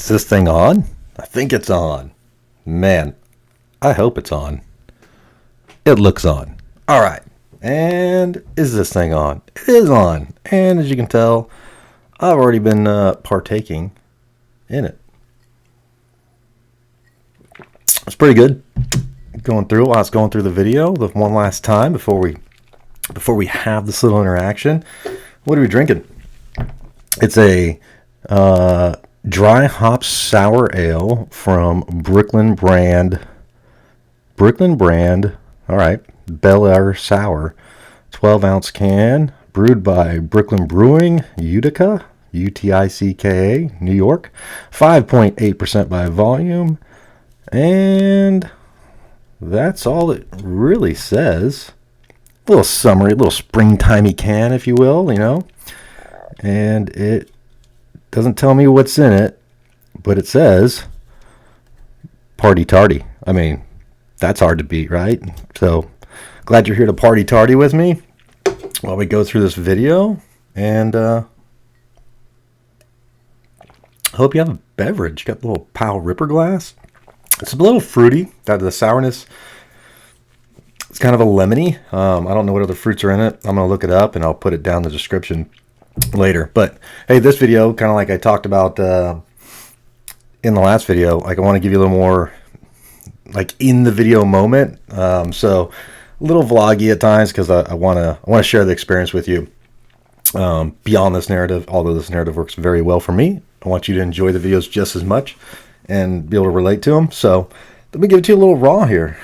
Is this thing on? I think it's on. Man, I hope it's on. It looks on. All right. And is this thing on? It is on. And as you can tell, I've already been partaking in it. It's pretty good. Going through while I was going through the video the one last time before we have this little interaction. What are we drinking? It's a dry hop sour ale from Brooklyn brand. All right, Bel Air Sour, 12-ounce can, brewed by Brooklyn Brewing, Utica, Uticka, New York, 5.8% by volume, and that's all it really says. A little summary, a little springtimey can, if you will, you know. And it doesn't tell me what's in it, but it says party tardy. I mean, that's hard to beat, right? So glad you're here to party tardy with me while we go through this video. And hope you have a beverage. Got the little Powell Ripper glass. It's a little fruity. Got the sourness. It's kind of a lemony. I don't know what other fruits are in it. I'm going to look it up and I'll put it down in the description later. But hey, this video, kind of like I talked about in the last video, like I want to give you a little more like in the video moment. So a little vloggy at times because I want to share the experience with you beyond this narrative. Although this narrative works very well for me, I want you to enjoy the videos just as much and be able to relate to them. So let me give it to you a little raw here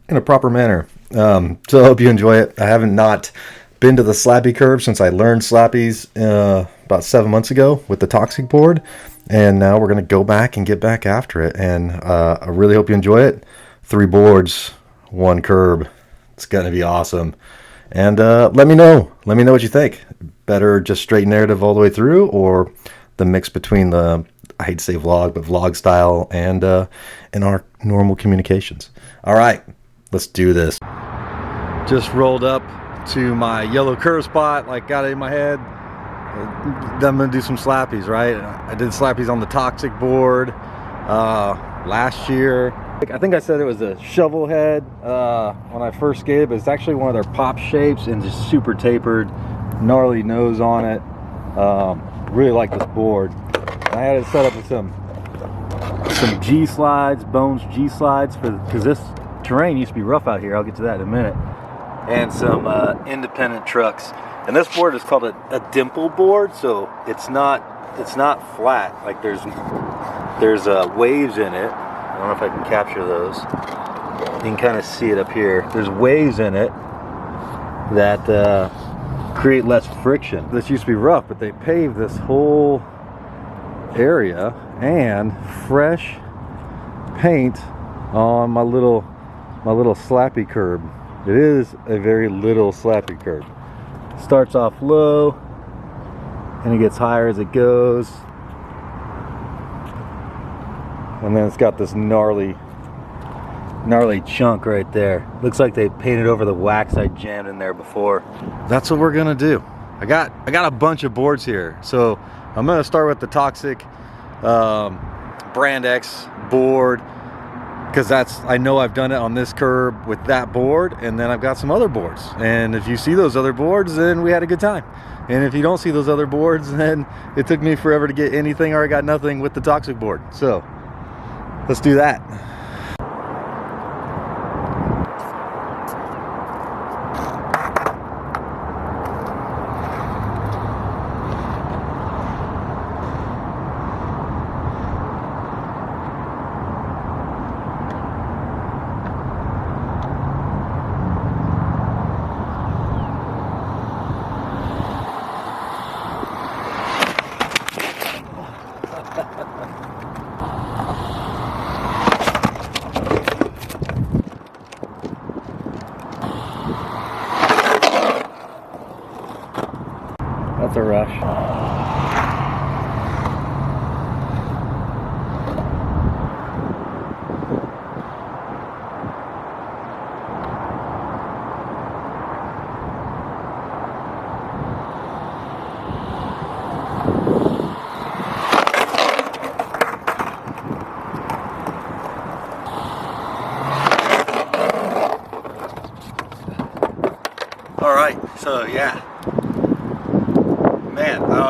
in a proper manner. So I hope you enjoy it. I haven't not been to the Slappy curve since I learned Slappies about 7 months ago with the Toxic board. And now we're going to go back and get back after it. And I really hope you enjoy it. 3 boards, 1 curb. It's going to be awesome. And let me know. Let me know what you think. Better just straight narrative all the way through, or the mix between the, I hate to say vlog, but vlog style and our normal communications. All right, let's do this. Just rolled up to my yellow curve spot, like got it in my head. Then I'm gonna do some slappies, right? I did slappies on the Toxic board last year. I think I said it was a shovel head when I first skated, but it's actually one of their pop shapes and just super tapered, gnarly nose on it. Really like this board. I had it set up with some G slides, Bones G slides, because this terrain used to be rough out here. I'll get to that in a minute. And some independent trucks. And this board is called a dimple board, so it's not flat. Like there's waves in it. I don't know if I can capture those. You can kind of see it up here. There's waves in it that create less friction. This used to be rough, but they paved this whole area and fresh paint on my little slappy curb. It is a very little slappy curb. Starts off low and it gets higher as it goes, and then it's got this gnarly chunk right there. Looks like they painted over the wax I jammed in there before. That's what we're gonna do. I got a bunch of boards here, so I'm gonna start with the Toxic Brand X board, because I know I've done it on this curb with that board, and then I've got some other boards. And if you see those other boards, then we had a good time. And if you don't see those other boards, then it took me forever to get anything, or I got nothing with the Toxic board. So let's do that.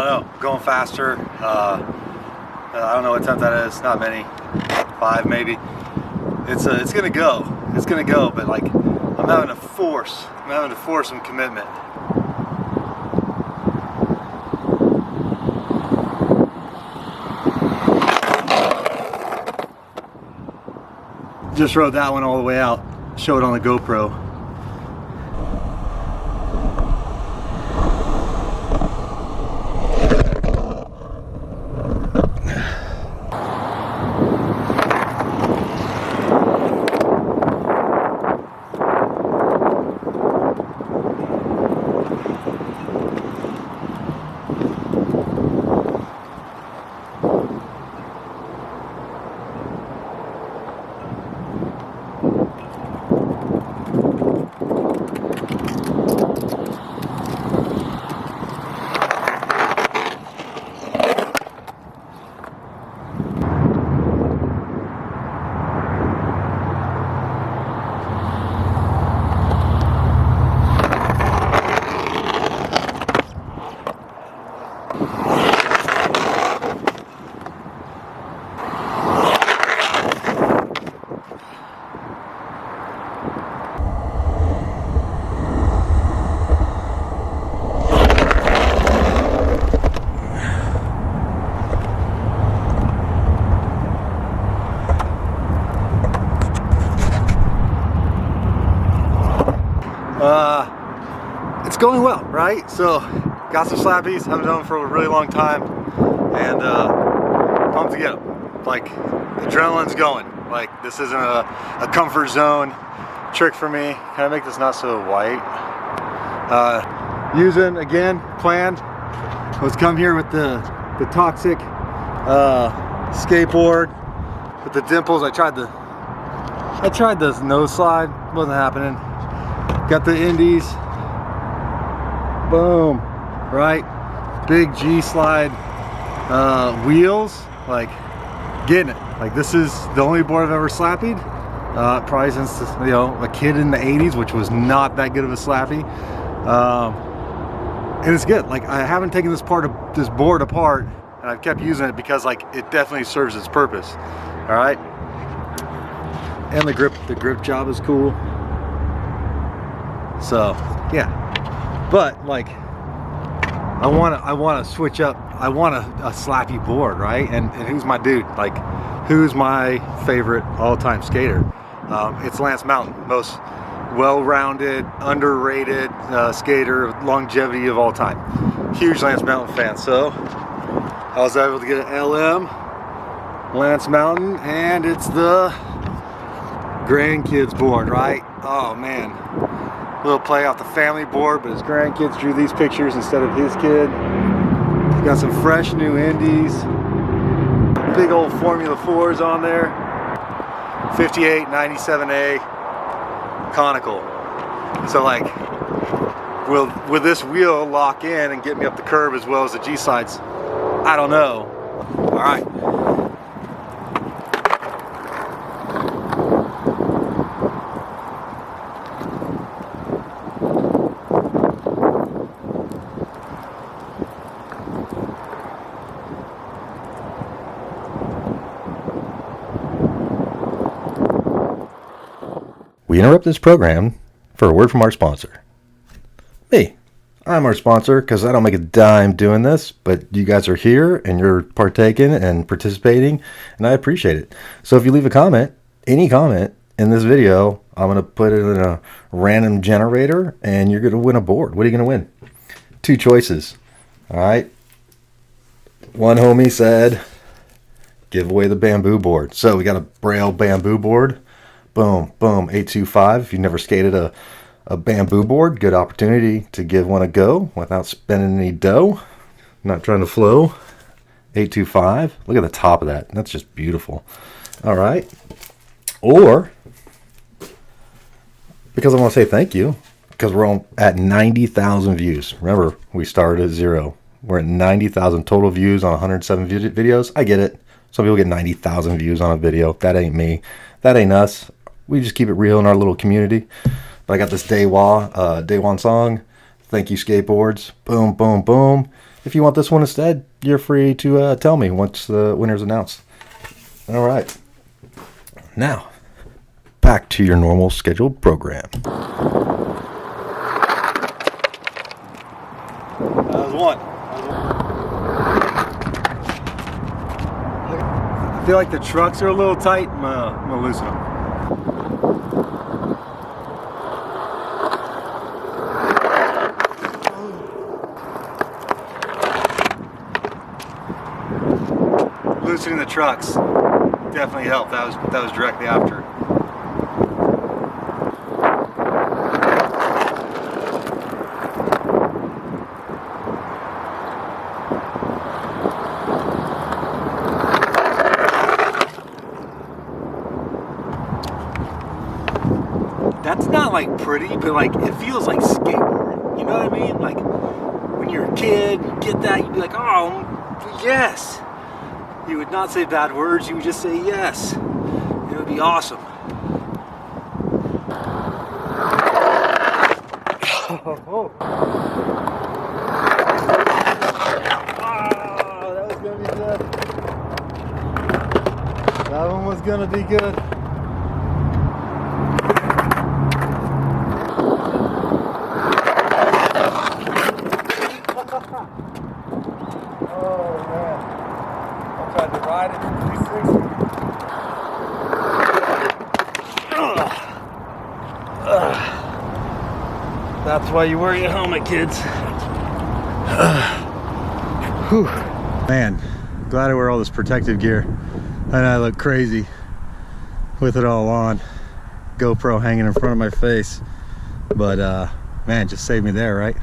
know, going faster. I don't know what temp that is, not many, 5 maybe. It's gonna go, but like I'm having to force some commitment. Just rode that one all the way out, show it on the GoPro. It's going well, right? So got some slappies, haven't done them for a really long time, and pumped to get them. Like, adrenaline's going. Like, this isn't a comfort zone trick for me. Can I make this not so white? Using, again, planned, was come here with the toxic skateboard with the dimples. I tried the nose slide, wasn't happening. Got the indies, boom, right? Big G slide wheels, like getting it. Like, this is the only board I've ever slappied, probably since, you know, a kid in the 80s, which was not that good of a slappy. And it's good. Like, I haven't taken this board apart, and I've kept using it because, like, it definitely serves its purpose. All right, and the grip job is cool. So yeah, but like, I want to switch up. I want a slappy board, right? And who's my dude? Like, who's my favorite all-time skater? It's Lance Mountain, most well-rounded, underrated skater, longevity of all time. Huge Lance Mountain fan. So I was able to get an LM Lance Mountain, and it's the grandkids board, right? Oh man, little play off the family board, but his grandkids drew these pictures instead of his kid. Got some fresh new indies, big old Formula 4s on there, 58, 97A, conical. So like, will this wheel lock in and get me up the curb as well as the G sides? I don't know. All right. We interrupt this program for a word from our sponsor. Me. I'm our sponsor because I don't make a dime doing this, but you guys are here and you're partaking and participating, and I appreciate it. So if you leave a comment, any comment in this video, I'm going to put it in a random generator and you're going to win a board. What are you going to win? 2 choices. All right. One homie said, give away the bamboo board. So we got a Braille bamboo board. Boom, boom, 825. If you've never skated a bamboo board, good opportunity to give one a go without spending any dough. Not trying to flow. 825. Look at the top of that. That's just beautiful. All right. Or, because I want to say thank you, because we're at 90,000 views. Remember, we started at 0. We're at 90,000 total views on 107 videos. I get it. Some people get 90,000 views on a video. That ain't me. That ain't us. We just keep it real in our little community. But I got this day one song. Thank you, skateboards. Boom, boom, boom. if you want this one instead, you're free to tell me once the winner's announced. All right. Now, back to your normal scheduled program. That was one. I feel like the trucks are a little tight. I'm gonna loosen them. Loosening the trucks definitely helped. That was directly after. That's not like pretty, but like it feels like skateboarding. You know what I mean? Like when you're a kid, you get that, you'd be like, oh yes. You would not say bad words, you would just say yes. It would be awesome. Oh, that was gonna be good. That one was gonna be good. Oh man. I tried to ride it in 360. That's why you wear your helmet, kids. Whew. Man, glad I wear all this protective gear. And I look crazy with it all on. GoPro hanging in front of my face. But man, just saved me there, right?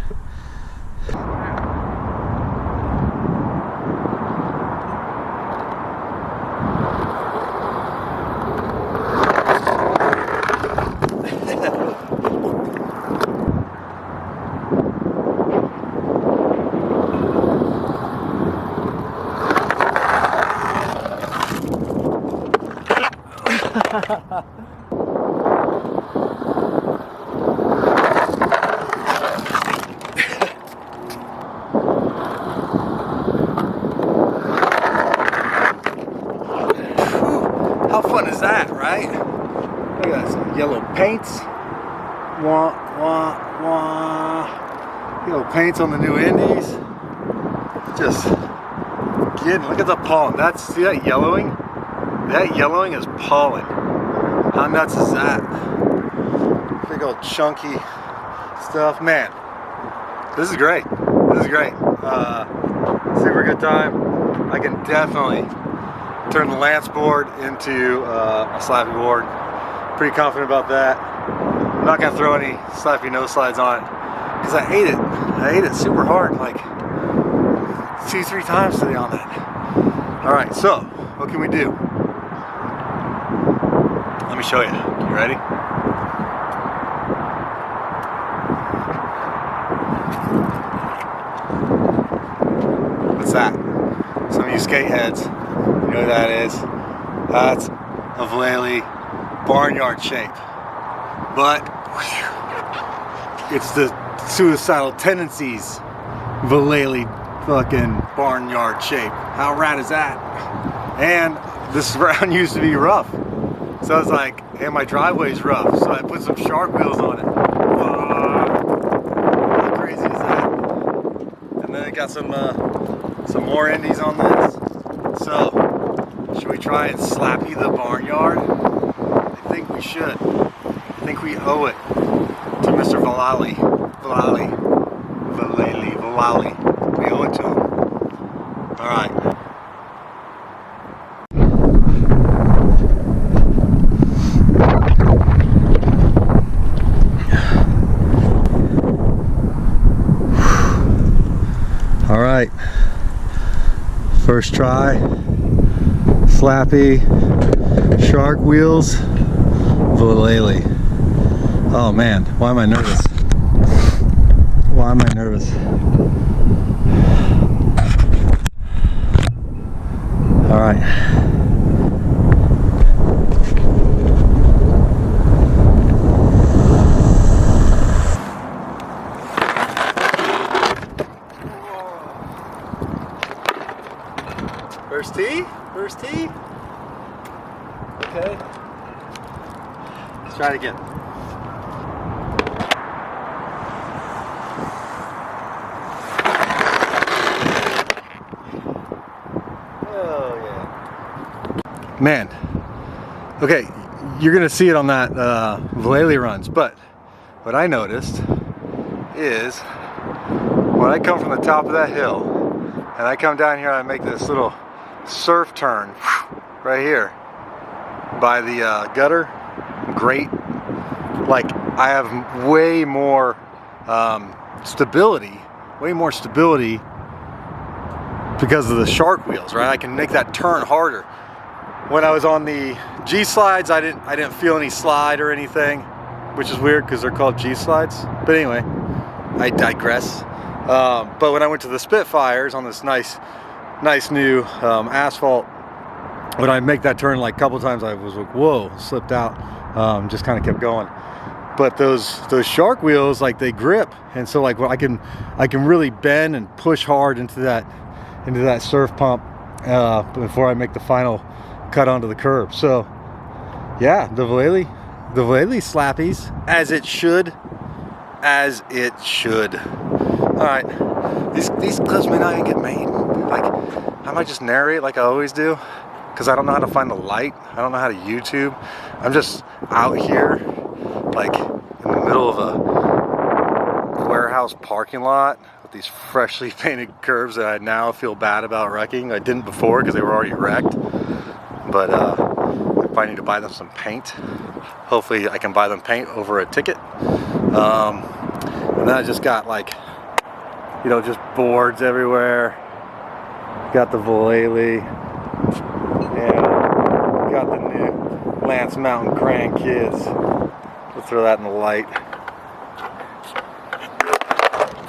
How fun is that, right? Look at this, yellow paints. Wah, wah, wah. Yellow paints on the new Indies. Just kidding. Look at the pollen. See that yellowing? That yellowing is pollen. How nuts is that? Big old chunky stuff. Man, this is great. This is great. Super good time. I can definitely turn the Lance board into a Slappy board. Pretty confident about that. I'm not gonna throw any Slappy no slides on it because I ate it. I ate it super hard, like 2-3 times today on that. All right, so what can we do? Let me show you. You ready? What's that? Some of you skate heads, you know what that is? That's a Vallejo barnyard shape. But it's the suicidal tendencies Vallejo fucking barnyard shape. How rad is that? And this round used to be rough. So I was like, hey, my driveway's rough. So I put some shark wheels on it. How crazy is that? And then I got some more indies on this. So, should we try and Slappy the barnyard? I think we should. I think we owe it to Mr. Valali. We owe it to him. All right. All right. First try. Slappy. Shark wheels. Vallejo. Oh man, why am I nervous? Why am I nervous? All right. First tee? First tee? Okay. Let's try it again. Oh, yeah. Man. Okay, you're going to see it on that Valele runs, but what I noticed is when I come from the top of that hill and I come down here and I make this little surf turn right here by the gutter grate, like I have way more stability because of the shark wheels, right? I can make that turn harder. When I was on the G slides, I didn't feel any slide or anything, which is weird because they're called G slides. But anyway, I digress. But when I went to the Spitfires on this nice new asphalt, when I make that turn like a couple times, I was like, whoa, slipped out, just kind of kept going. But those shark wheels, like they grip, and so like I can really bend and push hard into that surf pump before I make the final cut onto the curb. So yeah, the Valele Slappies, as it should. All right, these clips may not even get made. Like, I might just narrate like I always do, because I don't know how to find the light. I don't know how to YouTube. I'm just out here, like in the middle of a warehouse parking lot with these freshly painted curbs that I now feel bad about wrecking. I didn't before because they were already wrecked. But I probably need to buy them some paint. Hopefully I can buy them paint over a ticket. And then I just got like, you know, just boards everywhere. Got the Valele. And got the new Lance Mountain grandkids. We'll throw that in the light.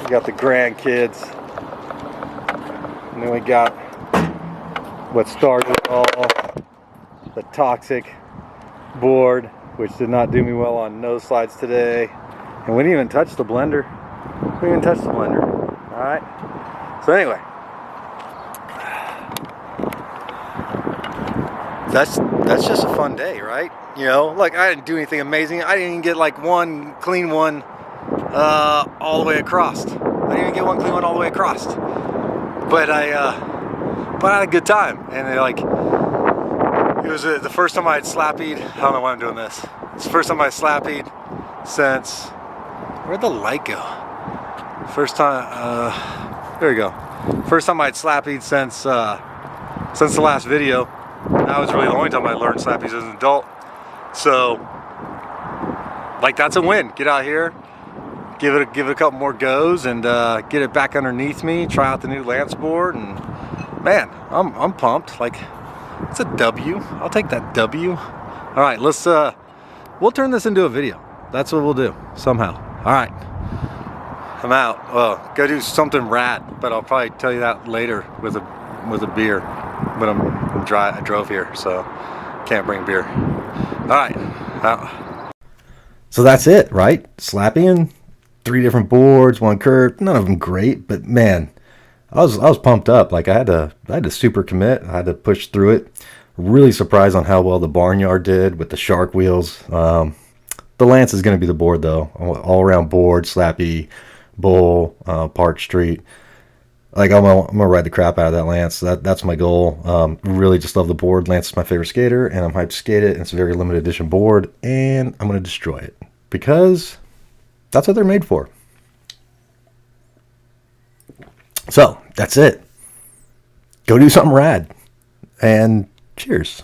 We got the grandkids. And then we got what started it all, the toxic board, which did not do me well on nose slides today. And we didn't even touch the blender. Alright. So anyway. That's just a fun day, right? You know, like I didn't do anything amazing. I didn't even get like one clean one all the way across. But I had a good time. And it was the first time I had slappied. I don't know why I'm doing this. It's the first time I slappied since, where'd the light go? First time, there we go. First time I had slappied since the last video. That was really the only time I learned slappies as an adult. So, like, that's a win. Get out here, give it a couple more goes, and get it back underneath me. Try out the new Lance board, and man, I'm pumped. Like, it's a W. I'll take that W. All right, we'll turn this into a video. That's what we'll do somehow. All right, I'm out. Well, go do something rad, but I'll probably tell you that later with a beer. But I'm dry. I drove here, so can't bring beer. All right, out. So that's it, right? Slapping, 3 different boards, 1 curve. None of them great, but man, I was pumped up. Like I had to super commit. I had to push through it. Really surprised on how well the Barnyard did with the shark wheels. The Lance is going to be the board though. All around board, slappy, bull, Park Street. Like I'm gonna ride the crap out of that Lance. That's my goal. Really just love the board. Lance is my favorite skater, and I'm hyped to skate it. It's a very limited edition board, and I'm gonna destroy it because that's what they're made for. So that's it. Go do something rad, and cheers.